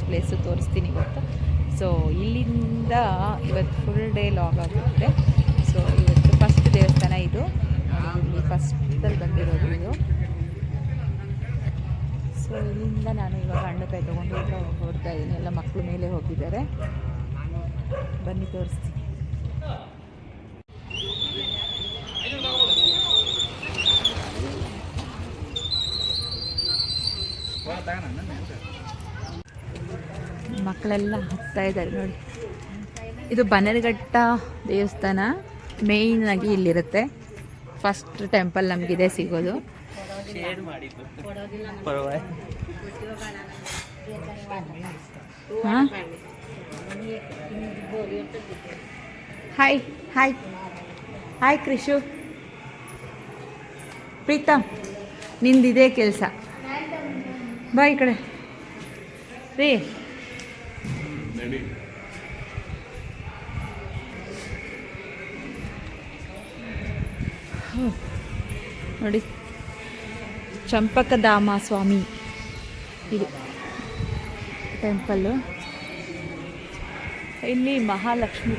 Place ತೋರಿಸ್ತೀನಿ ಇವತ್ತು. So ಇಲ್ಲಿಂದ ಇವತ್ತು ಫುಲ್ ಡೇ ಲಾಗ್ ಆಗುತ್ತೆ. ಸೊ ಇವತ್ತು ಫಸ್ಟ್ ದೇವಸ್ಥಾನ ಇದು, ಇಲ್ಲಿ ಫಸ್ಟಲ್ಲಿ ಬಂದಿರೋದು ಇದು. ಸೊ ಇಲ್ಲಿಂದ ನಾನು ಇವಾಗ ಹಣ್ಣುಕಾಯಿ ತೊಗೊಂಡು ಹೊರಡ್ತಾ ಇದ್ದೀನಿ. ಎಲ್ಲ ಮಕ್ಕಳು ಮೇಲೆ ಹೋಗಿದ್ದಾರೆ, ಬನ್ನಿ ತೋರಿಸ್ತೀನಿ. ಮಕ್ಕಳೆಲ್ಲ ಹತ್ತಾ ಇದ್ದಾರೆ ನೋಡಿ. ಇದು ಬನ್ನೇರುಘಟ್ಟ ದೇವಸ್ಥಾನ ಮೇಯ್ನ್ ಆಗಿ ಇಲ್ಲಿರುತ್ತೆ. ಫಸ್ಟ್ ಟೆಂಪಲ್ ನಮಗಿದೆ ಸಿಗೋದು. ಹಾಂ, ಹಾಯ್ ಹಾಯ್ ಹಾಯ್ ಕೃಷು, ಪ್ರೀತಮ್ ನಿಂದಿದೆ ಕೆಲಸ, ಬಾ ಈ ಕಡೆ ರೀ. ನೋಡಿ ಚಂಪಕಧಾಮ ಸ್ವಾಮಿ ಇದು ಟೆಂಪಲ್ಲು. ಇಲ್ಲಿ ಮಹಾಲಕ್ಷ್ಮಿ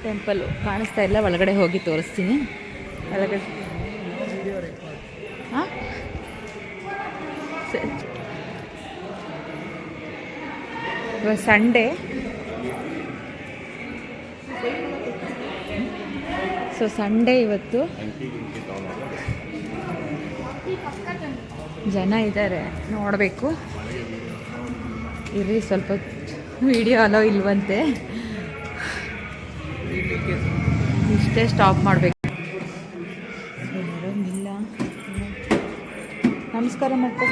ಟೆಂಪಲ್ಲು ಕಾಣಿಸ್ತಾ ಇಲ್ಲ, ಒಳಗಡೆ ಹೋಗಿ ತೋರಿಸ್ತೀನಿ. ಒಳಗಡೆ ಹಾಂ, ಸಂಡೇ, ಸೊ ಸಂಡೇ ಇವತ್ತು ಜನ ಇದ್ದಾರೆ, ನೋಡಬೇಕು. ಇರ್ರಿ ಸ್ವಲ್ಪ ವಿಡಿಯೋ ಅಲೋ ಇಲ್ವಂತೆ, ಇಷ್ಟೇ ಸ್ಟಾಪ್ ಮಾಡಬೇಕು. ಇಲ್ಲ, ನಮಸ್ಕಾರ ಮಾಡ್ಕೊ.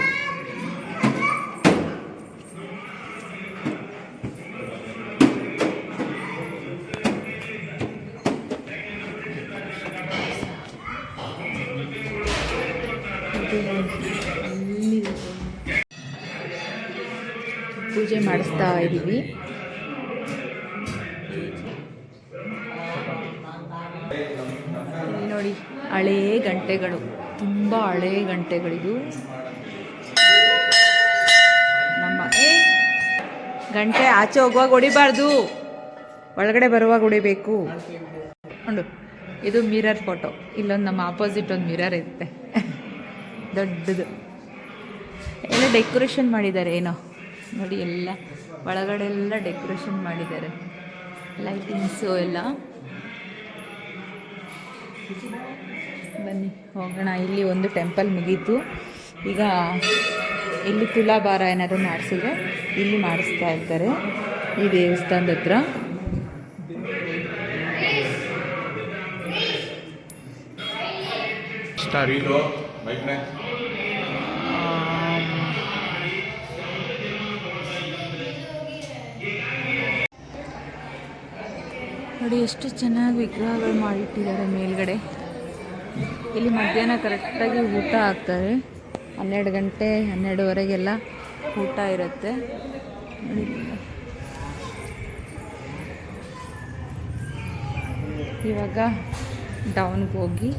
ಪೂಜೆ ಮಾಡಿಸ್ತಾ ಇದ್ದೀವಿ. ಇಲ್ಲಿ ನೋಡಿ ಹಳೇ ಗಂಟೆಗಳು, ತುಂಬ ಹಳೇ ಗಂಟೆಗಳಿದು. ನಮ್ಮ ಗಂಟೆ ಆಚೆ ಹೋಗುವಾಗ ಹೊಡಿಬಾರ್ದು, ಒಳಗಡೆ ಬರುವಾಗ ಹೊಡಿಬೇಕು. ನೋಡು, ಇದು ಮಿರರ್ ಫೋಟೋ. ಇಲ್ಲೊಂದು ನಮ್ಮ ಆಪೋಸಿಟ್ ಒಂದು ಮಿರರ್ ಇರುತ್ತೆ ದೊಡ್ಡದು. ಎಲ್ಲ ಡೆಕೋರೇಷನ್ ಮಾಡಿದ್ದಾರೆ ಏನೋ ನೋಡಿ, ಎಲ್ಲ ಒಳಗಡೆ ಎಲ್ಲ ಡೆಕೋರೇಷನ್ ಮಾಡಿದ್ದಾರೆ, ಲೈಟಿಂಗ್ಸು ಎಲ್ಲ. ಬನ್ನಿ ಹೋಗೋಣ. ಇಲ್ಲಿ ಒಂದು ಟೆಂಪಲ್ ಮುಗೀತು. ಈಗ ಇಲ್ಲಿ ತುಲಾಭಾರ ಏನಾದರೂ ಮಾಡಿಸಿದ್ರೆ ಇಲ್ಲಿ ಮಾಡಿಸ್ತಾ ಇರ್ತಾರೆ ಈ ದೇವಸ್ಥಾನದ ಹತ್ರ. ನೋಡಿ ಎಷ್ಟು ಚೆನ್ನಾಗಿ ವಿಗ್ರಹಗಳು ಮಾಡಿಟ್ಟಿದ್ದಾರೆ ಮೇಲ್ಗಡೆ. ಇಲ್ಲಿ ಮಧ್ಯಾಹ್ನ ಕರೆಕ್ಟಾಗಿ ಊಟ ಆಗ್ತಾರೆ. 12 ಗಂಟೆ 12:30 ಊಟ ಇರುತ್ತೆ. ಇವಾಗ ಡೌನ್ಗೆ ಹೋಗಿ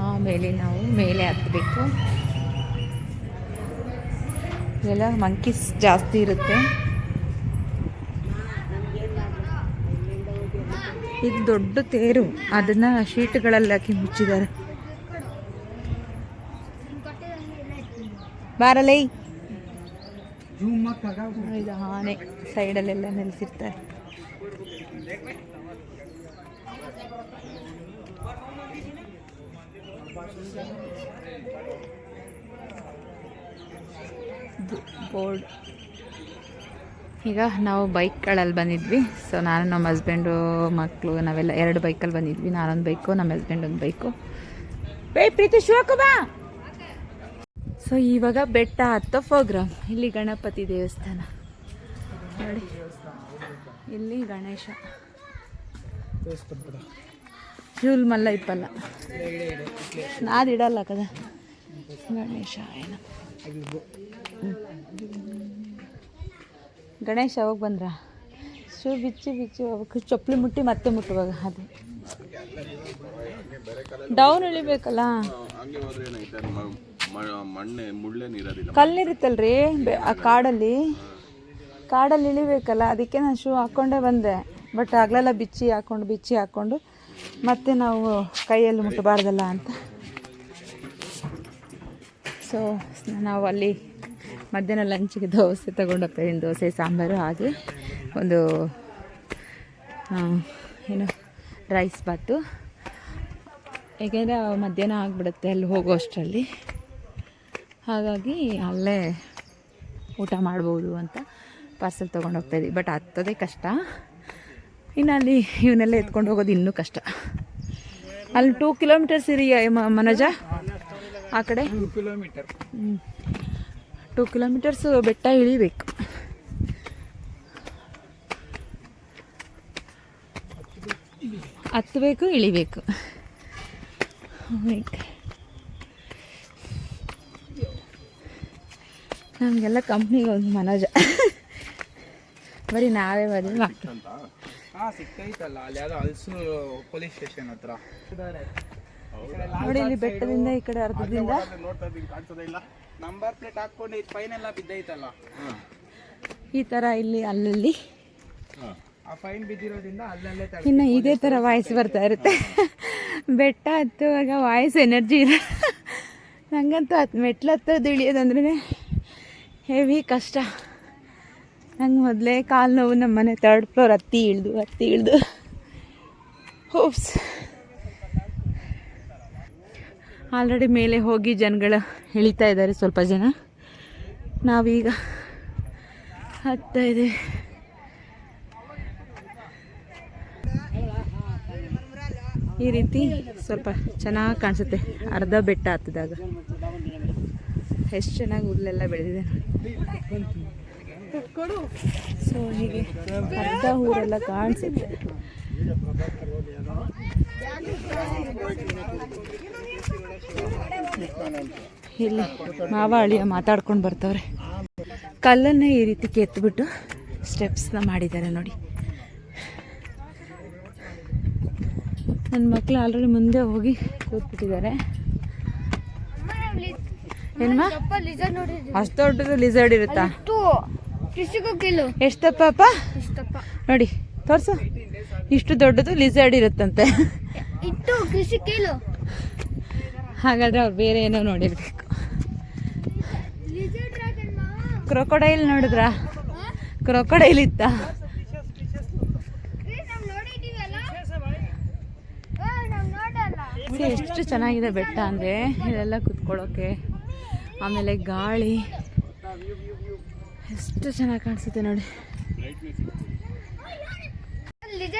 ಆಮೇಲೆ ನಾವು ಮೇಲೆ ಹತ್ತಬೇಕು. ಇವೆಲ್ಲ ಮಂಕೀಸ್ ಜಾಸ್ತಿ ಇರುತ್ತೆ. ಇದು ದೊಡ್ಡ ತೇರು, ಅದನ್ನ ಶೀಟ್ಗಳಲ್ಲಿ ಹಾಕಿ ಮುಚ್ಚಿದ್ದಾರೆ. ಬಾರಲೇ, ಇದು ಆನೆ ಸೈಡಲ್ಲೆಲ್ಲ ನಿಲ್ಲಿಸಿರ್ತಾರೆ. ಬೋರ್ಡ್. ಈಗ ನಾವು ಬೈಕ್ಗಳಲ್ಲಿ ಬಂದಿದ್ವಿ. ಸೊ ನಾನು ನಮ್ಮ ಹಸ್ಬೆಂಡು ಮಕ್ಕಳು ನಾವೆಲ್ಲ 2 ಬೈಕಲ್ಲಿ ಬಂದಿದ್ವಿ. ನಾನೊಂದು ಬೈಕು, ನಮ್ಮ ಹಸ್ಬೆಂಡ್ ಒಂದು ಬೈಕು. ಪ್ರೀತಿ ಶಿವಕುಬಾ. ಸೊ ಇವಾಗ ಬೆಟ್ಟ ಹತ್ತೋ ಪ್ರೋಗ್ರಾಮ್. ಇಲ್ಲಿ ಗಣಪತಿ ದೇವಸ್ಥಾನ ನೋಡಿ, ಇಲ್ಲಿ ಗಣೇಶ ಶಿವಲ್ ಮಲ್ಲ ಇಪ್ಪಲ್ಲ ನಾದಿಡಲ್ಲ ಕದ ಗಣೇಶ ಏನು ಗಣೇಶ ಹೋಗಿ ಬಂದ್ರ ಶೂ ಬಿಚ್ಚಿ ಹೋಗ್ಬೇಕು, ಚಪ್ಪಲಿ ಮುಟ್ಟಿ ಮತ್ತೆ ಮುಟ್ಟುವಾಗ ಅದು ಡೌನ್ ಇಳಿಬೇಕಲ್ಲ. ಕಲ್ಲಿರುತ್ತಲ್ರಿ ಆ ಕಾಡಲ್ಲಿ, ಕಾಡಲ್ಲಿ ಇಳಿಬೇಕಲ್ಲ, ಅದಕ್ಕೆ ನಾನು ಶೂ ಹಾಕ್ಕೊಂಡೇ ಬಂದೆ. ಬಟ್ ಆಗಲೆಲ್ಲ ಬಿಚ್ಚಿ ಹಾಕ್ಕೊಂಡು ಮತ್ತೆ ನಾವು ಕೈಯಲ್ಲಿ ಮುಟ್ಟಬಾರ್ದಲ್ಲ ಅಂತ. ಸೊ ನಾವು ಅಲ್ಲಿ ಮಧ್ಯಾಹ್ನ ಲಂಚಿಗೆ ದೋಸೆ ತೊಗೊಂಡೋಗ್ತಾಯಿದ್ದೀನಿ. ದೋಸೆ ಸಾಂಬಾರು ಹಾಗೆ ಒಂದು ಏನು ರೈಸ್ ಬಾತು. ಏಕೆಂದರೆ ಮಧ್ಯಾಹ್ನ ಆಗಿಬಿಡುತ್ತೆ ಅಲ್ಲಿ ಹೋಗೋ ಅಷ್ಟರಲ್ಲಿ, ಹಾಗಾಗಿ ಅಲ್ಲೇ ಊಟ ಮಾಡ್ಬೋದು ಅಂತ ಪಾರ್ಸೆಲ್ ತೊಗೊಂಡೋಗ್ತಾಯಿದ್ವಿ. ಬಟ್ ಹತ್ತೋದೇ ಕಷ್ಟ, ಇನ್ನು ಅಲ್ಲಿ ಇವನ್ನೆಲ್ಲ ಎತ್ಕೊಂಡು ಹೋಗೋದು ಇನ್ನೂ ಕಷ್ಟ. ಅಲ್ಲಿ 2 ಕಿಲೋಮೀಟರ್ಸ್ ಇರಿ ಮನೋಜ, ಆ ಕಡೆ 2 ಕಿಲೋಮೀಟರ್ಸ್ ಬೆಟ್ಟ ಇಳಿಬೇಕು. ಹತ್ತಬೇಕು, ಇಳಿಬೇಕು. ನಮಗೆಲ್ಲ ಕಂಪ್ನಿಗೆ ಒಂದು ಮನೋಜ, ಬರೀ ನಾವೇ ಮದುವೆ ಮಾಡ್ತೀವಿ. ಸಿಕ್ತೈತಲ್ಲ ಅಲ್ಲಿ ಯಾವುದೋ ಹಲ್ಸೂರು ಪೊಲೀಸ್ ಸ್ಟೇಷನ್ ಹತ್ರ ನೋಡಿ. ಇಲ್ಲಿ ಬೆಟ್ಟದಿಂದ ಈ ಕಡೆ ಅರ್ಧದಿಂದ ನಂಬರ್ ಪ್ಲೇಟ್ ಹಾಕೊಂಡು ಫೈನ್ ಎಲ್ಲ ಬಿದ್ದೈತಲ್ಲ, ಈ ಥರ ಇಲ್ಲಿ ಅಲ್ಲಲ್ಲಿ ಆ ಫೈನ್ ಬಿದ್ದಿರೋದ್ರಿಂದ ಅಲ್ಲಲ್ಲೇ ಇನ್ನು ಇದೇ ಥರ ವಾಯ್ಸ್ ಬರ್ತಾ ಇರುತ್ತೆ. ಬೆಟ್ಟ ಹತ್ತುವಾಗ ವಾಯ್ಸ್ ಎನರ್ಜಿ ಇಲ್ಲ. ನನಗಂತೂ ಮೆಟ್ಲು ಹತ್ತೋದು ಇಳಿಯೋದಂದ್ರೆ ಹೆವಿ ಕಷ್ಟ. ನಂಗೆ ಮೊದಲೇ ಕಾಲು ನೋವು. ನಮ್ಮ ಮನೆ 3rd ಫ್ಲೋರ್ ಹತ್ತಿ ಇಳಿದು ಹೋಪ್ಸ್. ಆಲ್ರೆಡಿ ಮೇಲೆ ಹೋಗಿ ಜನಗಳು ಇಳಿತಾ ಇದ್ದಾರೆ, ಸ್ವಲ್ಪ ಜನ. ನಾವೀಗ ಹತ್ತಾ ಇದ್ದೀವಿ. ಈ ರೀತಿ ಸ್ವಲ್ಪ ಚೆನ್ನಾಗಿ ಕಾಣಿಸುತ್ತೆ ಅರ್ಧ ಬೆಟ್ಟ ಹತ್ತಿದಾಗ. ಎಷ್ಟು ಚೆನ್ನಾಗಿ ಹುಲ್ಲೆಲ್ಲ ಬೆಳೆದಿದೆ. ಸೊ ಹೀಗೆ ಅರ್ಧ ಊರೆಲ್ಲ ಕಾಣಿಸುತ್ತೆ. ಇಲ್ಲಿ ಮಾವ ಅಳಿಯ ಮಾತಾಡ್ಕೊಂಡು ಬರ್ತವ್ರೆ. ಕಲ್ಲನ್ನೇ ಈ ರೀತಿ ಕೆತ್ತಿಬಿಟ್ಟು ಸ್ಟೆಪ್ಸ್ನ ಮಾಡಿದ್ದಾರೆ ನೋಡಿ. ನನ್ನ ಮಕ್ಕಳು ಆಲ್ರೆಡಿ ಮುಂದೆ ಹೋಗಿ ಕೂತ್ಬಿಟ್ಟಿದ್ದಾರೆ. ಏನ್ಮಾ ಅಷ್ಟು ದೊಡ್ಡದು ಲಿಸರ್ಡ್ ಇರುತ್ತಾ? ಎಷ್ಟು ದಪ್ಪ ನೋಡಿ, ತೋರ್ಸು. ಇಷ್ಟು ದೊಡ್ಡದು ಲಿಸರ್ಡ್ ಇರುತ್ತಂತೆ. ಹಾಗಾದ್ರೆ ಅವ್ರು ಬೇರೆ ಏನೋ ನೋಡಿರ್ಬೇಕು. ಕ್ರೊಕೊಡೈಲ್ ನೋಡಿದ್ರಾ? ಕ್ರೊಕೊಡೈಲ್ ಇತ್ತ? ಎಷ್ಟು ಚೆನ್ನಾಗಿದೆ ಬೆಟ್ಟ ಅಂದರೆ ಇಲ್ಲೆಲ್ಲ ಕುತ್ಕೊಳ್ಳೋಕೆ. ಆಮೇಲೆ ಗಾಳಿ ಎಷ್ಟು ಚೆನ್ನಾಗಿ ಕಾಣಿಸುತ್ತೆ ನೋಡಿ.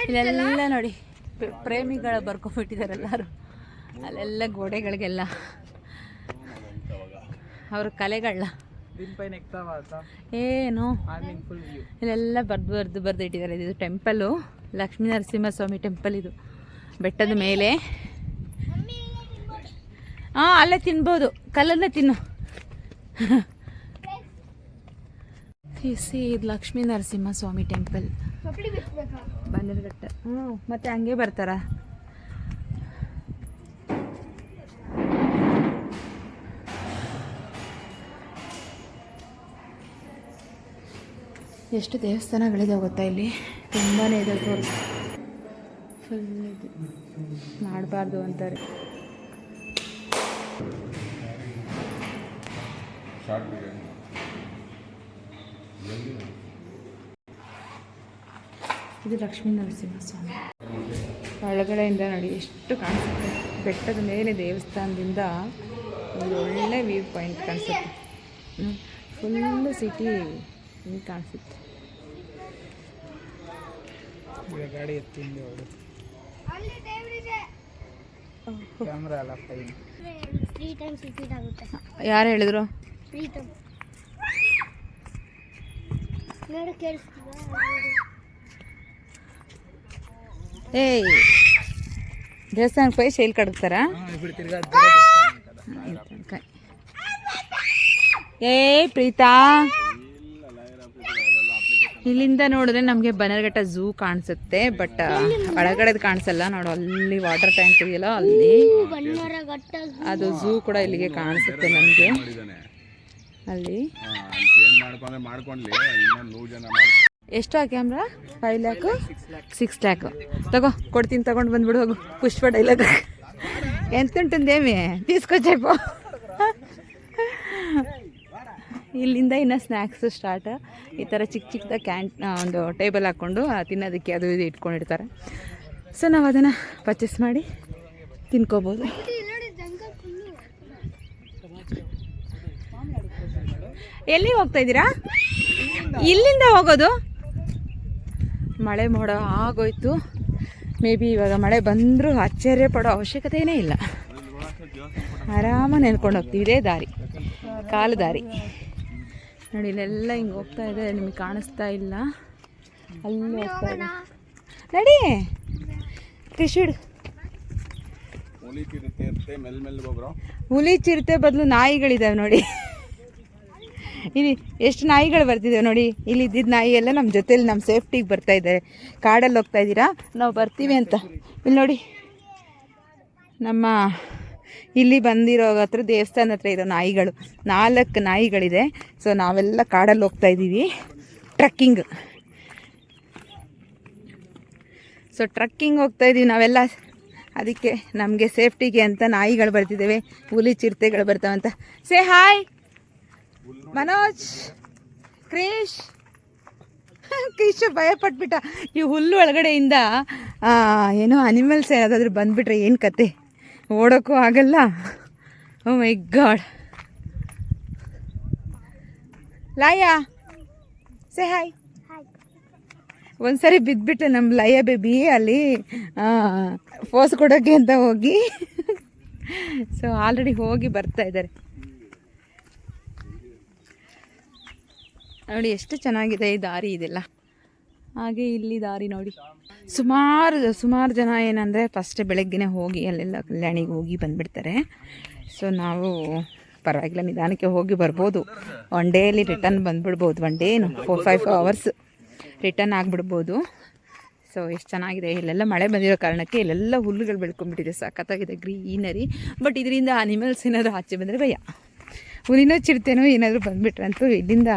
ಇಲ್ಲೆಲ್ಲ ನೋಡಿ ಪ್ರೇಮಿಗಳ ಬರ್ಕೊಂಡ್ಬಿಟ್ಟಿದ್ದಾರೆ ಎಲ್ಲರೂ. ಅಲ್ಲೆಲ್ಲ ಗೋಡೆಗಳಿಗೆಲ್ಲ ಅವ್ರ ಕಲೆಗಳ ಏನು ಇಲ್ಲೆಲ್ಲ ಬರ್ದು ಇಟ್ಟಿದ್ದಾರೆ. ಇದು ಟೆಂಪಲ್ಲು, ಲಕ್ಷ್ಮೀ ನರಸಿಂಹಸ್ವಾಮಿ ಟೆಂಪಲ್. ಇದು ಬೆಟ್ಟದ ಮೇಲೆ. ಅಲ್ಲೇ ತಿನ್ಬೋದು, ಕಲ್ಲಲ್ಲೇ ತಿನ್ನು. ಇದು ಲಕ್ಷ್ಮೀ ನರಸಿಂಹಸ್ವಾಮಿ ಟೆಂಪಲ್, ಬನ್ನೇರುಘಟ್ಟ. ಮತ್ತೆ ಹಂಗೆ ಬರ್ತಾರ. ಎಷ್ಟು ದೇವಸ್ಥಾನಗಳಿದೆ ಗೊತ್ತಾ ಇಲ್ಲಿ, ತುಂಬಾ ಇದೆ. ಫುಲ್ ಇದು ಮಾಡಬಾರ್ದು ಅಂತಾರೆ. ಇದು ಲಕ್ಷ್ಮೀ ನರಸಿಂಹಸ್ವಾಮಿ. ಒಳಗಡೆಯಿಂದ ನೋಡಿ ಎಷ್ಟು ಕಾಣಿಸುತ್ತೆ. ಬೆಟ್ಟದ ಮೇಲೆ ದೇವಸ್ಥಾನದಿಂದ ಒಂದು ಒಳ್ಳೆ ವ್ಯೂ ಪಾಯಿಂಟ್ ಕಾಣಿಸುತ್ತೆ. ಫುಲ್ಲು ಸಿಟಿ ಹಿಂಗೆ ಕಾಣಿಸುತ್ತೆ. ಗಾಡಿ ಎತ್ತಿಂದ ಕ್ಯಾಮ್ರಾ ಅಲ್ಲ, ಯಾರು ಹೇಳಿದ್ರು? ಏಯ್, ದೇವಸ್ಥಾನಕ್ಕೆ ಹೋಗಿ ಶೈಲ್ ಕಡಗ್ತಾರ. ಏ ಪ್ರೀತಾ, ಇಲ್ಲಿಂದ ನೋಡಿದ್ರೆ ನಮಗೆ ಬನ್ನೇರುಘಟ್ಟ ಝೂ ಕಾಣಿಸುತ್ತೆ. ಬಟ್ ಒಳಗಡೆದು ಕಾಣಿಸಲ್ಲ. ನೋಡು ಅಲ್ಲಿ ವಾಟರ್ ಟ್ಯಾಂಕ್ ಇದೆಯಲ್ಲ, ಅಲ್ಲಿ ಅದು ಝೂ ಕೂಡ ಇಲ್ಲಿಗೆ ಕಾಣಿಸುತ್ತೆ ನಮಗೆ. ಅಲ್ಲಿ ಚೇಂಜ್ ಮಾಡ್ಕೊಂಡ್ರೆ ಮಾಡ್ಕೊಂಡ್ಲಿ ಇನ್ನೊಂದು 100 ಜನ ಮಾಡಿ. ಎಷ್ಟು ಆ ಕ್ಯಾಮ್ರಾ? 5 ಲ್ಯಾಕು 6 ಲ್ಯಾಕು ತಗೋ ಕೊಡ್ತೀನಿ, ತಗೊಂಡು ಬಂದ್ಬಿಡು ಹೋಗು. ಪುಷ್ಪ ಡೈಲಾಗ್ ಎಂತುಂಟುಂದೇಮಿ ತೀಸ್ಕೊಚ್ಚೇಪೋ. ಇಲ್ಲಿಂದ ಇನ್ನು ಸ್ನ್ಯಾಕ್ಸ್ ಸ್ಟಾರ್ಟ್. ಈ ಥರ ಚಿಕ್ಕ ಚಿಕ್ಕದ ಒಂದು ಟೇಬಲ್ ಹಾಕ್ಕೊಂಡು ತಿನ್ನೋದಕ್ಕೆ ಅದು ಇದು ಇಟ್ಕೊಂಡಿರ್ತಾರೆ. ಸೊ ನಾವು ಅದನ್ನು ಪರ್ಚೇಸ್ ಮಾಡಿ ತಿನ್ಕೋಬೋದು. ಎಲ್ಲಿ ಹೋಗ್ತಾ ಇದ್ದೀರಾ? ಇಲ್ಲಿಂದ ಹೋಗೋದು? ಮಳೆ ಮೋಡ ಆಗೋಯ್ತು. ಮೇ ಬಿ ಇವಾಗ ಮಳೆ ಬಂದರೂ ಆಶ್ಚರ್ಯ ಪಡೋ ಅವಶ್ಯಕತೆಯೇ ಇಲ್ಲ. ಆರಾಮಾಗಿ ನೆನ್ಕೊಂಡು ಹೋಗ್ತೀವಿ. ಇದೇ ದಾರಿ, ಕಾಲು ದಾರಿ ನೋಡಿ. ಇಲ್ಲೆಲ್ಲ ಹಿಂಗೆ ಹೋಗ್ತಾ ಇದೆ, ನಿಮಗೆ ಕಾಣಿಸ್ತಾ ಇಲ್ಲ. ಅಲ್ಲಿ ಹೋಗ್ತಾ ಇದೆ ನಡಿ ಕೃಷಿಡ್. ಹುಲಿ ಚಿರತೆ ಬದಲು ನಾಯಿಗಳಿದ್ದಾವೆ ನೋಡಿ. ಇಲ್ಲಿ ಎಷ್ಟು ನಾಯಿಗಳು ಬರ್ತಿದ್ದಾವೆ ನೋಡಿ. ಇಲ್ಲಿ ಇದ್ದಿದ್ದ ನಾಯಿ ಎಲ್ಲ ನಮ್ಮ ಜೊತೆಲಿ ನಮ್ಮ ಸೇಫ್ಟಿಗೆ ಬರ್ತಾ ಇದ್ದಾರೆ. ಕಾಡಲ್ಲಿ ಹೋಗ್ತಾ ಇದ್ದೀರಾ, ನಾವು ಬರ್ತೀವಿ ಅಂತ. ಇಲ್ಲಿ ನೋಡಿ, ನಮ್ಮ ಇಲ್ಲಿ ಬಂದಿರೋ ಹತ್ರ ದೇವಸ್ಥಾನ ಹತ್ರ ಇರೋ ನಾಯಿಗಳು 4 ನಾಯಿಗಳಿದೆ. ಸೊ ನಾವೆಲ್ಲ ಕಾಡಲ್ಲಿ ಹೋಗ್ತಾ ಇದ್ದೀವಿ ಟ್ರಕ್ಕಿಂಗ್. ಸೊ ಟ್ರಕ್ಕಿಂಗ್ ಹೋಗ್ತಾ ಇದ್ದೀವಿ ನಾವೆಲ್ಲ. ಅದಕ್ಕೆ ನಮಗೆ ಸೇಫ್ಟಿಗೆ ಅಂತ ನಾಯಿಗಳು ಬರ್ತಿದ್ದೇವೆ, ಹುಲಿ ಚಿರತೆಗಳು ಬರ್ತಾವಂತ. Say hi Manoj. ಕ್ರಿಶ್ ಭಯಪಟ್ಬಿಟ್ಟ. ಈ ಹುಲ್ಲು ಒಳಗಡೆಯಿಂದ ಏನೋ ಅನಿಮಲ್ಸ್ ಯಾವುದಾದ್ರೂ ಬಂದುಬಿಟ್ರೆ ಏನು ಕತೆ, ಓಡೋಕ್ಕೂ ಆಗಲ್ಲ. Oh my god. ಲಾಯಾ ಸೇ ಹಾಯ್. ಒಂದ್ಸರಿ ಬಿದ್ದುಬಿಟ್ಟೆ ನಮ್ಮ ಲಯ ಬೇಬಿ ಅಲ್ಲಿ ಪೋಸ್ ಕೊಡೋಕ್ಕೆ ಅಂತ ಹೋಗಿ. ಸೊ ಆಲ್ರೆಡಿ ಹೋಗಿ ಬರ್ತಾ ಇದ್ದಾರೆ ನೋಡಿ. ಎಷ್ಟು ಚೆನ್ನಾಗಿದೆ ಈ ದಾರಿ ಇದೆಲ್ಲ. ಹಾಗೆ ಇಲ್ಲಿ ದಾರಿ ನೋಡಿ. ಸುಮಾರು ಜನ ಏನಂದರೆ ಫಸ್ಟ್ ಬೆಳಗ್ಗೆನೇ ಹೋಗಿ ಅಲ್ಲೆಲ್ಲ ಕಲ್ಯಾಣಿಗೆ ಹೋಗಿ ಬಂದುಬಿಡ್ತಾರೆ. ಸೊ ನಾವು ಪರವಾಗಿಲ್ಲ, ನಿಧಾನಕ್ಕೆ ಹೋಗಿ ಬರ್ಬೋದು. 1 ಡೇಲಿ ರಿಟರ್ನ್ ಬಂದುಬಿಡ್ಬೋದು. 1 ಡೇ 4-5 ಅವರ್ಸ್ ರಿಟರ್ನ್ ಆಗಿಬಿಡ್ಬೋದು. ಸೊ ಎಷ್ಟು ಚೆನ್ನಾಗಿದೆ. ಇಲ್ಲೆಲ್ಲ ಮಳೆ ಬಂದಿರೋ ಕಾರಣಕ್ಕೆ ಇಲ್ಲೆಲ್ಲ ಹುಲ್ಲುಗಳು ಬೆಳ್ಕೊಂಡ್ಬಿಟ್ಟಿದೆ, ಸಖತ್ತಾಗಿದೆ ಗ್ರೀನರಿ. ಬಟ್ ಇದರಿಂದ ಅನಿಮಲ್ಸ್ ಏನಾದರೂ ಆಚೆ ಬಂದರೆ ಭಯ. ಹುಲಿನೋ ಚಿರತೆನೋ ಏನಾದರೂ ಬಂದುಬಿಟ್ರಂತೂ ಇಲ್ಲಿಂದ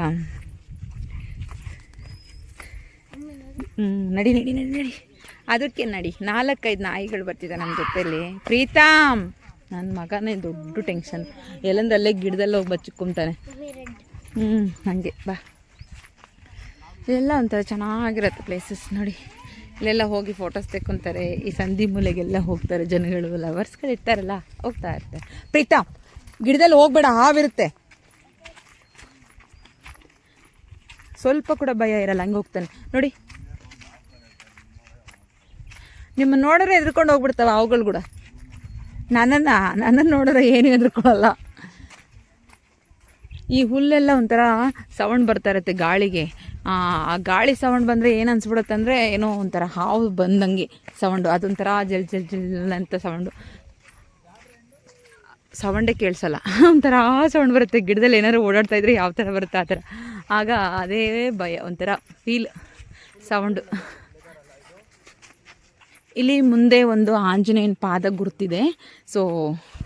ನಡಿ. ಅದಕ್ಕೆ ನಡಿ. 4-5 ನಾಯಿಗಳು ಬರ್ತಿದ್ದೆ ನಮ್ಮ ಜೊತೆಯಲ್ಲಿ. ಪ್ರೀತಮ್ ನನ್ನ ಮಗನೇ ದೊಡ್ಡ ಟೆನ್ಷನ್. ಎಲ್ಲಂದ್ರಲ್ಲೇ ಗಿಡದಲ್ಲಿ ಹೋಗಿ ಬಚ್ಚಿಕ್ಕೊಂತಾನೆ. ಹಾಗೆ ಬಾ. ಇಲ್ಲೆಲ್ಲ ಒಂಥರ ಚೆನ್ನಾಗಿರುತ್ತೆ ಪ್ಲೇಸಸ್ ನೋಡಿ. ಇಲ್ಲೆಲ್ಲ ಹೋಗಿ ಫೋಟೋಸ್ ತೆಕ್ಕೊತಾರೆ. ಈ ಸಂಧಿ ಮೂಲೆಗೆಲ್ಲ ಹೋಗ್ತಾರೆ ಜನಗಳು, ಲವರ್ಸ್ಗಳು ಇರ್ತಾರಲ್ಲ, ಹೋಗ್ತಾ ಇರ್ತಾರೆ. ಪ್ರೀತಮ್ ಗಿಡದಲ್ಲಿ ಹೋಗ್ಬೇಡ, ಹಾವಿರುತ್ತೆ. ಸ್ವಲ್ಪ ಕೂಡ ಭಯ ಇರಲ್ಲ, ಹಂಗೆ ಹೋಗ್ತಾನೆ ನೋಡಿ. ನಿಮ್ಮನ್ನು ನೋಡಿದ್ರೆ ಎದ್ರುಕೊಂಡು ಹೋಗ್ಬಿಡ್ತಾವೆ ಅವುಗಳು ಕೂಡ. ನನ್ನನ್ನು ನೋಡಿದ್ರೆ ಏನು ಎದ್ರುಕೊಳ್ಳಲ್ಲ. ಈ ಹುಲ್ಲೆಲ್ಲ ಒಂಥರ ಸೌಂಡ್ ಬರ್ತಾ ಇರುತ್ತೆ ಗಾಳಿಗೆ. ಆ ಗಾಳಿ ಸೌಂಡ್ ಬಂದರೆ ಏನು ಅನ್ಸ್ಬಿಡುತ್ತೆ ಅಂದರೆ ಏನೋ ಒಂಥರ ಹಾವು ಬಂದಂಗೆ ಸೌಂಡು. ಅದೊಂಥರ ಜಲ್ ಜಲ್ ಜಲ್ ಅಂತ ಸೌಂಡೇ ಕೇಳಿಸಲ್ಲ, ಒಂಥರ ಸೌಂಡ್ ಬರುತ್ತೆ. ಗಿಡದಲ್ಲಿ ಏನಾದ್ರು ಓಡಾಡ್ತಾ ಇದ್ರೆ ಯಾವ ಥರ ಬರುತ್ತೆ ಆ ಥರ. ಆಗ ಅದೇ ಭಯ, ಒಂಥರ ಫೀಲ್ ಸೌಂಡು. ಇಲ್ಲಿ ಮುಂದೆ ಒಂದು ಆಂಜನೇಯನ ಪಾದ ಗುರುತಿದೆ. ಸೊ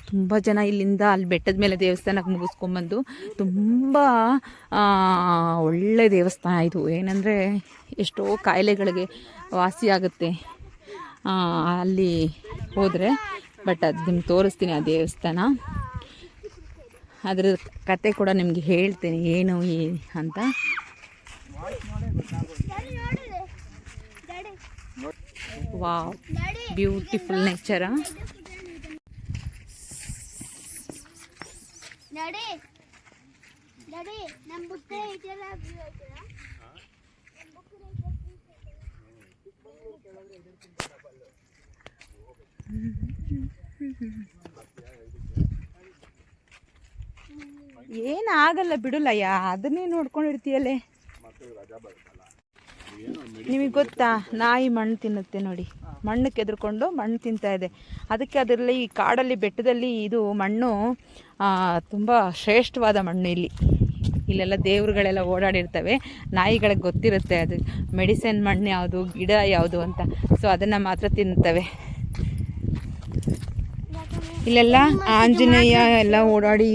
ತುಂಬ ಜನ ಇಲ್ಲಿಂದ ಅಲ್ಲಿ ಬೆಟ್ಟದ ಮೇಲೆ ದೇವಸ್ಥಾನಕ್ಕೆ ಮುಗಿಸ್ಕೊಂಬಂದು, ತುಂಬ ಒಳ್ಳೆ ದೇವಸ್ಥಾನ ಇದು. ಏನಂದರೆ ಎಷ್ಟೋ ಕಾಯಿಲೆಗಳಿಗೆ ವಾಸಿಯಾಗುತ್ತೆ ಅಲ್ಲಿ ಹೋದರೆ. ಬಟ್ ಅದು ನಿಮ್ಗೆ ತೋರಿಸ್ತೀನಿ ಆ ದೇವಸ್ಥಾನ. ಅದ್ರ ಕತೆ ಕೂಡ ನಿಮಗೆ ಹೇಳ್ತೀನಿ ಏನು ಅಂತ. Wow, beautiful nature. ಏನಾಗಲ್ಲ ಬಿಡಲಯ್ಯ, ಅದನ್ನೇ ನೋಡ್ಕೊಂಡಿರ್ತೀಯಲ್ಲೇ. ನಿಮಗೆ ಗೊತ್ತಾ, ನಾಯಿ ಮಣ್ಣು ತಿನ್ನುತ್ತೆ ನೋಡಿ. ಮಣ್ಣಕ್ಕೆ ಎದುರ್ಕೊಂಡು ಮಣ್ಣು ತಿಂತಾ ಇದೆ. ಅದಕ್ಕೆ ಅದರಲ್ಲಿ ಈ ಕಾಡಲ್ಲಿ ಬೆಟ್ಟದಲ್ಲಿ ಇದು ಮಣ್ಣು ತುಂಬ ಶ್ರೇಷ್ಠವಾದ ಮಣ್ಣು. ಇಲ್ಲೆಲ್ಲ ದೇವ್ರುಗಳೆಲ್ಲ ಓಡಾಡಿರ್ತವೆ. ನಾಯಿಗಳಿಗೆ ಗೊತ್ತಿರುತ್ತೆ ಅದು ಮೆಡಿಸಿನ್ ಮಣ್ಣು ಯಾವುದು, ಗಿಡ ಯಾವುದು ಅಂತ. ಸೊ ಅದನ್ನು ಮಾತ್ರ ತಿನ್ನುತ್ತವೆ. ಇಲ್ಲೆಲ್ಲ ಆಂಜನೇಯ ಎಲ್ಲ ಓಡಾಡಿ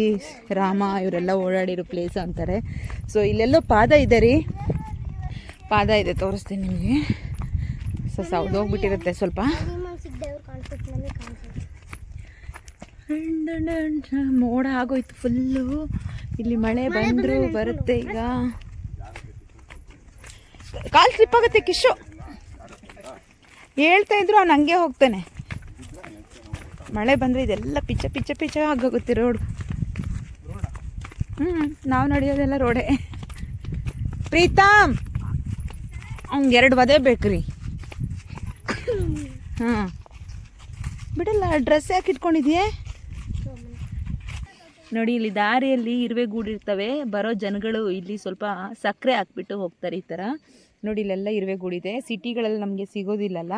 ರಾಮ ಇವರೆಲ್ಲ ಓಡಾಡಿರೋ ಪ್ಲೇಸ್ ಅಂತಾರೆ. ಸೊ ಇಲ್ಲೆಲ್ಲೋ ಪಾದ ಇದೆ ರೀ, ಪಾದ ಇದೆ, ತೋರಿಸ್ತೀನಿ ನಿಮಗೆ. ಸೊ ಸೌದೋಗ್ಬಿಟ್ಟಿರುತ್ತೆ ಸ್ವಲ್ಪ. ಮೋಡ ಆಗೋಯ್ತು ಫುಲ್ಲು. ಇಲ್ಲಿ ಮಳೆ ಬಂದರೂ ಬರುತ್ತೆ. ಈಗ ಕಾಲು ಸ್ಲಿಪ್ ಆಗುತ್ತೆ. ಕಿಶು ಹೇಳ್ತಾ ಇದ್ರು ಅವ್ನು ಹಂಗೆ ಹೋಗ್ತಾನೆ. ಮಳೆ ಬಂದರೆ ಇದೆಲ್ಲ ಪಿಚ್ಚ ಪಿಚ್ಚ ಪಿಚ್ಚ ಆಗೋಗುತ್ತೆ ರೋಡ್. ನಾವು ನಡೆಯೋದೆಲ್ಲ ರೋಡೇ. ಪ್ರೀತಮ್ ಅವ್ನಿಗೆ 2 ವದೆ ಬೇಕ್ರಿ. ಹಾಂ ಬಿಡಲ್ಲ, ಡ್ರೆಸ್ ಯಾಕೆ ಇಟ್ಕೊಂಡಿದ್ಯೆ ನೋಡಿ. ಇಲ್ಲಿ ದಾರಿಯಲ್ಲಿ ಇರುವೆ ಗೂಡಿರ್ತವೆ. ಬರೋ ಜನಗಳು ಇಲ್ಲಿ ಸ್ವಲ್ಪ ಸಕ್ಕರೆ ಹಾಕ್ಬಿಟ್ಟು ಹೋಗ್ತಾರೆ ಈ ಥರ. ನೋಡಿ ಇಲ್ಲೆಲ್ಲ ಇರುವೆ ಗೂಡಿದೆ. ಸಿಟಿಗಳಲ್ಲಿ ನಮಗೆ ಸಿಗೋದಿಲ್ಲಲ್ಲ.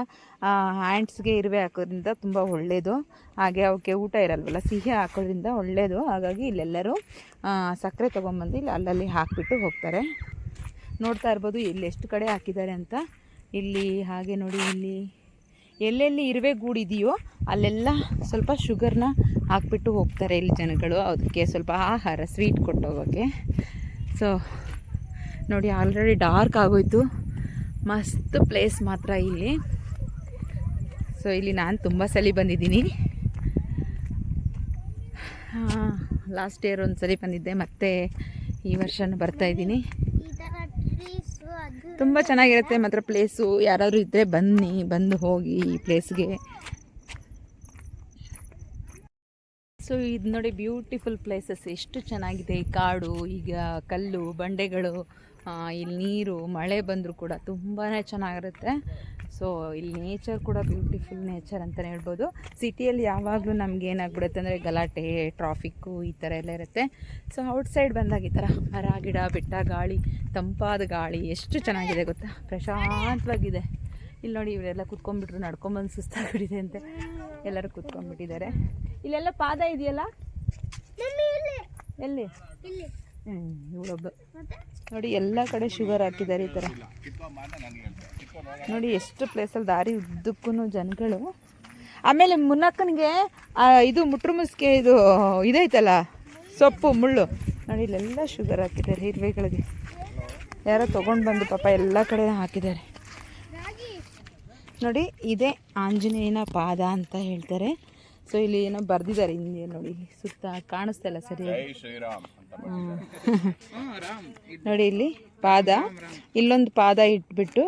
ಹ್ಯಾಂಡ್ಸ್ಗೆ ಇರುವೆ ಹಾಕೋದ್ರಿಂದ ತುಂಬ ಒಳ್ಳೆಯದು. ಹಾಗೆ ಅವಕ್ಕೆ ಊಟ ಇರಲ್ವಲ್ಲ, ಸಿಹಿ ಹಾಕೋದ್ರಿಂದ ಒಳ್ಳೆಯದು. ಹಾಗಾಗಿ ಇಲ್ಲೆಲ್ಲರೂ ಸಕ್ಕರೆ ತೊಗೊಂಬಂದು ಇಲ್ಲಿ ಅಲ್ಲಲ್ಲಿ ಹಾಕಿಬಿಟ್ಟು ಹೋಗ್ತಾರೆ. ನೋಡ್ತಾ ಇರ್ಬೋದು ಇಲ್ಲಿ ಎಷ್ಟು ಕಡೆ ಹಾಕಿದ್ದಾರೆ ಅಂತ. ಇಲ್ಲಿ ಹಾಗೆ ನೋಡಿ, ಇಲ್ಲಿ ಎಲ್ಲೆಲ್ಲಿ ಇರುವೆ ಗೂಡಿದೆಯೋ ಅಲ್ಲೆಲ್ಲ ಸ್ವಲ್ಪ ಶುಗರ್ನ ಹಾಕ್ಬಿಟ್ಟು ಹೋಗ್ತಾರೆ ಇಲ್ಲಿ ಜನಗಳು. ಅದಕ್ಕೆ ಸ್ವಲ್ಪ ಆಹಾರ ಸ್ವೀಟ್ ಕೊಟ್ಟೋಗೋಕ್ಕೆ. ಸೊ ನೋಡಿ ಆಲ್ರೆಡಿ ಡಾರ್ಕ್ ಆಗೋಯ್ತು. ಮಸ್ತ್ ಪ್ಲೇಸ್ ಮಾತ್ರ ಇಲ್ಲಿ. ಸೊ ಇಲ್ಲಿ ನಾನು ತುಂಬ ಸಲ ಬಂದಿದ್ದೀನಿ. ಲಾಸ್ಟ್ ಇಯರ್ ಒಂದು ಸಲ ಬಂದಿದ್ದೆ, ಮತ್ತು ಈ ವರ್ಷನೂ ಬರ್ತಾಯಿದ್ದೀನಿ. ತುಂಬ ಚೆನ್ನಾಗಿರುತ್ತೆ ಮಾತ್ರ ಪ್ಲೇಸು. ಯಾರಾದರೂ ಇದ್ದರೆ ಬನ್ನಿ, ಬಂದು ಹೋಗಿ ಈ ಪ್ಲೇಸ್ಗೆ. ಸೊ ಇದು ನೋಡಿ ಬ್ಯೂಟಿಫುಲ್ ಪ್ಲೇಸಸ್ ಎಷ್ಟು ಚೆನ್ನಾಗಿದೆ. ಈ ಕಾಡು, ಈಗ ಕಲ್ಲು ಬಂಡೆಗಳು, ಇಲ್ಲಿ ನೀರು, ಮಳೆ ಬಂದರೂ ಕೂಡ ತುಂಬಾ ಚೆನ್ನಾಗಿರುತ್ತೆ. ಸೊ ಇಲ್ಲಿ ನೇಚರ್ ಕೂಡ ಬ್ಯೂಟಿಫುಲ್ ನೇಚರ್ ಅಂತಲೇ ಹೇಳ್ಬೋದು. ಸಿಟಿಯಲ್ಲಿ ಯಾವಾಗಲೂ ನಮ್ಗೆ ಏನಾಗ್ಬಿಡುತ್ತೆ ಅಂದರೆ ಗಲಾಟೆ, ಟ್ರಾಫಿಕ್ಕು ಈ ಥರ ಎಲ್ಲ ಇರುತ್ತೆ. ಸೊ ಔಟ್ಸೈಡ್ ಬಂದಾಗ ಈ ಥರ ಮರ ಗಿಡ ಬೆಟ್ಟ, ಗಾಳಿ, ತಂಪಾದ ಗಾಳಿ ಎಷ್ಟು ಚೆನ್ನಾಗಿದೆ ಗೊತ್ತಾ, ಪ್ರಶಾಂತವಾಗಿದೆ. ಇಲ್ಲಿ ನೋಡಿ ಇವರೆಲ್ಲ ಕುತ್ಕೊಂಡ್ಬಿಟ್ರು, ನಡ್ಕೊಂಬಂದು ಸುಸ್ತಾಗ್ಬಿಟ್ಟಿದೆ ಅಂತೆ, ಎಲ್ಲರೂ ಕುತ್ಕೊಂಡ್ಬಿಟ್ಟಿದ್ದಾರೆ. ಇಲ್ಲೆಲ್ಲ ಪಾದ ಇದೆಯಲ್ಲ, ಎಲ್ಲಿ ಇವಳೊಬ್ಬ ನೋಡಿ ಎಲ್ಲ ಕಡೆ ಶುಗರ್ ಹಾಕಿದ್ದಾರೆ ಈ ಥರ. ನೋಡಿ ಎಷ್ಟು ಪ್ಲೇಸಲ್ಲಿ ದಾರಿ ಉದ್ದಕ್ಕೂ ಜನಗಳು. ಆಮೇಲೆ ಮುನ್ನಕ್ಕನಿಗೆ ಇದು ಮುಟ್ರು ಮುಸ್ಕೆ ಇದು ಇದೈತಲ್ಲ ಸೊಪ್ಪು ಮುಳ್ಳು, ನೋಡಿ ಇಲ್ಲೆಲ್ಲ ಶುಗರ್ ಹಾಕಿದ್ದಾರೆ ಇರುವೆಗಳಿಗೆ. ಯಾರೋ ತೊಗೊಂಡು ಬಂದು ಪಾಪ ಎಲ್ಲ ಕಡೆ ಹಾಕಿದ್ದಾರೆ. ನೋಡಿ ಇದೇ ಆಂಜನೇಯನ ಪಾದ ಅಂತ ಹೇಳ್ತಾರೆ. ಸೊ ಇಲ್ಲಿ ಏನೋ ಬರೆದಿದ್ದಾರೆ ಹಿಂದೆ ನೋಡಿ, ಸುತ್ತ ಕಾಣಿಸ್ತಲ್ಲ ಸರಿ. ನೋಡಿ ಇಲ್ಲಿ ಪಾದ, ಇಲ್ಲೊಂದು ಪಾದ ಇಟ್ಬಿಟ್ಟು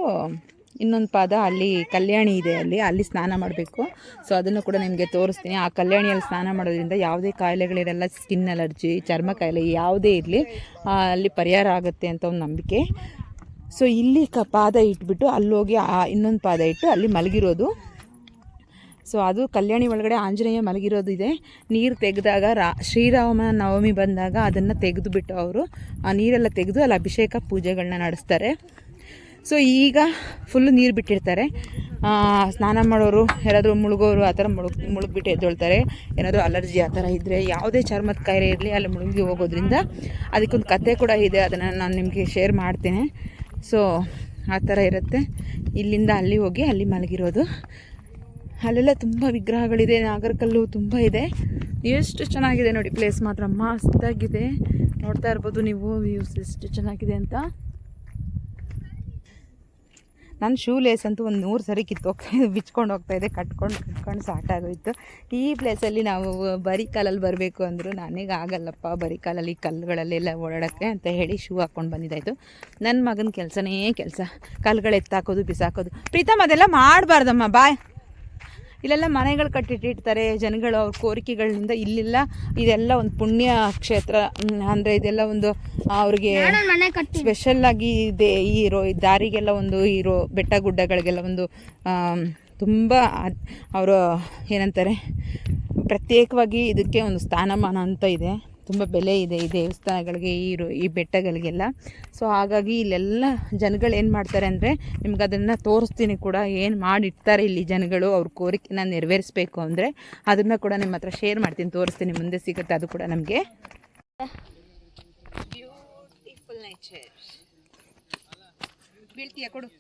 ಇನ್ನೊಂದು ಪಾದ ಅಲ್ಲಿ ಕಲ್ಯಾಣಿ ಇದೆ, ಅಲ್ಲಿ ಸ್ನಾನ ಮಾಡಬೇಕು. ಸೊ ಅದನ್ನು ಕೂಡ ನಿಮಗೆ ತೋರಿಸ್ತೀನಿ. ಆ ಕಲ್ಯಾಣಿಯಲ್ಲಿ ಸ್ನಾನ ಮಾಡೋದ್ರಿಂದ ಯಾವುದೇ ಕಾಯಿಲೆಗಳಿರಲ್ಲ, ಸ್ಕಿನ್ ಅಲರ್ಜಿ, ಚರ್ಮ ಕಾಯಿಲೆ ಯಾವುದೇ ಇರಲಿ ಅಲ್ಲಿ ಪರಿಹಾರ ಆಗುತ್ತೆ ಅಂತ ಒಂದು ನಂಬಿಕೆ. ಸೊ ಇಲ್ಲಿ ಪಾದ ಇಟ್ಬಿಟ್ಟು ಅಲ್ಲೋಗಿ ಇನ್ನೊಂದು ಪಾದ ಇಟ್ಟು ಅಲ್ಲಿ ಮಲಗಿರೋದು. ಸೊ ಅದು ಕಲ್ಯಾಣಿ ಒಳಗಡೆ ಆಂಜನೇಯ ಮಲಗಿರೋದು ಇದೆ. ನೀರು ತೆಗೆದಾಗ ಶ್ರೀರಾಮ ನವಮಿ ಬಂದಾಗ ಅದನ್ನು ತೆಗೆದುಬಿಟ್ಟು ಅವರು ಆ ನೀರೆಲ್ಲ ತೆಗೆದು ಅಲ್ಲಿ ಅಭಿಷೇಕ ಪೂಜೆಗಳನ್ನ ನಡೆಸ್ತಾರೆ. ಸೊ ಈಗ ಫುಲ್ಲು ನೀರು ಬಿಟ್ಟಿರ್ತಾರೆ. ಸ್ನಾನ ಮಾಡೋರು, ಯಾರಾದರೂ ಮುಳುಗೋರು ಆ ಥರ ಮುಳುಗ್ಬಿಟ್ಟು ಎದ್ದೇಳ್ತಾರೆ. ಏನಾದರೂ ಅಲರ್ಜಿ ಆ ಥರ ಇದ್ದರೆ, ಯಾವುದೇ ಚರ್ಮದ ಕಾಯಿಲೆ ಇರಲಿ ಅಲ್ಲಿ ಮುಳುಗಿ ಹೋಗೋದ್ರಿಂದ ಅದಕ್ಕೊಂದು ಕತೆ ಕೂಡ ಇದೆ, ಅದನ್ನು ನಾನು ನಿಮಗೆ ಶೇರ್ ಮಾಡ್ತೇನೆ. ಸೊ ಆ ಥರ ಇರುತ್ತೆ. ಇಲ್ಲಿಂದ ಅಲ್ಲಿ ಹೋಗಿ ಅಲ್ಲಿ ಮಲಗಿರೋದು. ಅಲ್ಲೆಲ್ಲ ತುಂಬ ವಿಗ್ರಹಗಳಿದೆ, ನಾಗರಕಲ್ಲು ತುಂಬ ಇದೆ. ಎಷ್ಟು ಚೆನ್ನಾಗಿದೆ ನೋಡಿ ಪ್ಲೇಸ್ ಮಾತ್ರ ಮಸ್ತಾಗಿದೆ. ನೋಡ್ತಾ ಇರ್ಬೋದು ನೀವು ವ್ಯೂಸ್ ಎಷ್ಟು ಚೆನ್ನಾಗಿದೆ ಅಂತ. ನನ್ನ ಶೂ ಲೇಸ್ ಅಂತೂ ಒಂದು 100 ಸರಿ ಬಿಚ್ಕೊಂಡು ಹೋಗ್ತಾಯಿದೆ, ಕಟ್ಕೊಂಡು ಸಾಕಾಗೋಯಿತು. ಈ ಪ್ಲೇಸಲ್ಲಿ ನಾವು ಬರೀ ಕಾಲಲ್ಲಿ ಬರಬೇಕು ಅಂದರು ನನಗೆ ಆಗಲ್ಲಪ್ಪ, ಬರೀ ಕಾಲಲ್ಲಿ ಕಲ್ಲುಗಳಲ್ಲೆಲ್ಲ ಓಡಾಡೋಕ್ಕೆ ಅಂತ ಹೇಳಿ ಶೂ ಹಾಕ್ಕೊಂಡು ಬಂದಿದ್ದಾಯಿತು. ನನ್ನ ಮಗನ ಕೆಲಸನೇ ಕೆಲಸ, ಕಲ್ಲುಗಳು ಎತ್ತಾಕೋದು ಬಿಸಾಕೋದು. ಪ್ರೀತಮ್ ಅದೆಲ್ಲ ಮಾಡಬಾರ್ದಮ್ಮ, ಬಾಯ್. ಇಲ್ಲೆಲ್ಲ ಮನೆಗಳು ಕಟ್ಟಿಟ್ಟಿರ್ತಾರೆ ಜನಗಳು ಅವ್ರ ಕೋರಿಕೆಗಳಿಂದ. ಇಲ್ಲೆಲ್ಲ ಇದೆಲ್ಲ ಒಂದು ಪುಣ್ಯ ಕ್ಷೇತ್ರ ಅಂದರೆ ಇದೆಲ್ಲ ಒಂದು ಅವ್ರಿಗೆ ಸ್ಪೆಷಲ್ಲಾಗಿ ಇದೆ. ಈ ದಾರಿಗೆಲ್ಲ ಒಂದು ಬೆಟ್ಟ ಗುಡ್ಡಗಳಿಗೆಲ್ಲ ಒಂದು ತುಂಬ ಅವರು ಏನಂತಾರೆ ಪ್ರತ್ಯೇಕವಾಗಿ ಇದಕ್ಕೆ ಒಂದು ಸ್ಥಾನಮಾನ ಅಂತ ಇದೆ. ತುಂಬ ಬೆಲೆ ಇದೆ ಈ ದೇವಸ್ಥಾನಗಳಿಗೆ, ಈ ಬೆಟ್ಟಗಳಿಗೆಲ್ಲ. ಸೊ ಹಾಗಾಗಿ ಇಲ್ಲೆಲ್ಲ ಜನಗಳು ಏನು ಮಾಡ್ತಾರೆ ಅಂದರೆ, ನಿಮ್ಗೆ ಅದನ್ನು ತೋರಿಸ್ತೀನಿ ಕೂಡ, ಏನು ಮಾಡಿರ್ತಾರೆ ಇಲ್ಲಿ ಜನಗಳು ಅವ್ರ ಕೋರಿಕೆನ ನೆರವೇರಿಸಬೇಕು ಅಂದರೆ ಅದನ್ನು ಕೂಡ ನಿಮ್ಮ ಹತ್ರ ಶೇರ್ ಮಾಡ್ತೀನಿ, ತೋರಿಸ್ತೀನಿ, ಮುಂದೆ ಸಿಗುತ್ತೆ ಅದು ಕೂಡ ನಮಗೆ. Beautiful nature. ಬೀಳ್ತೀಯ ಕೊಡು.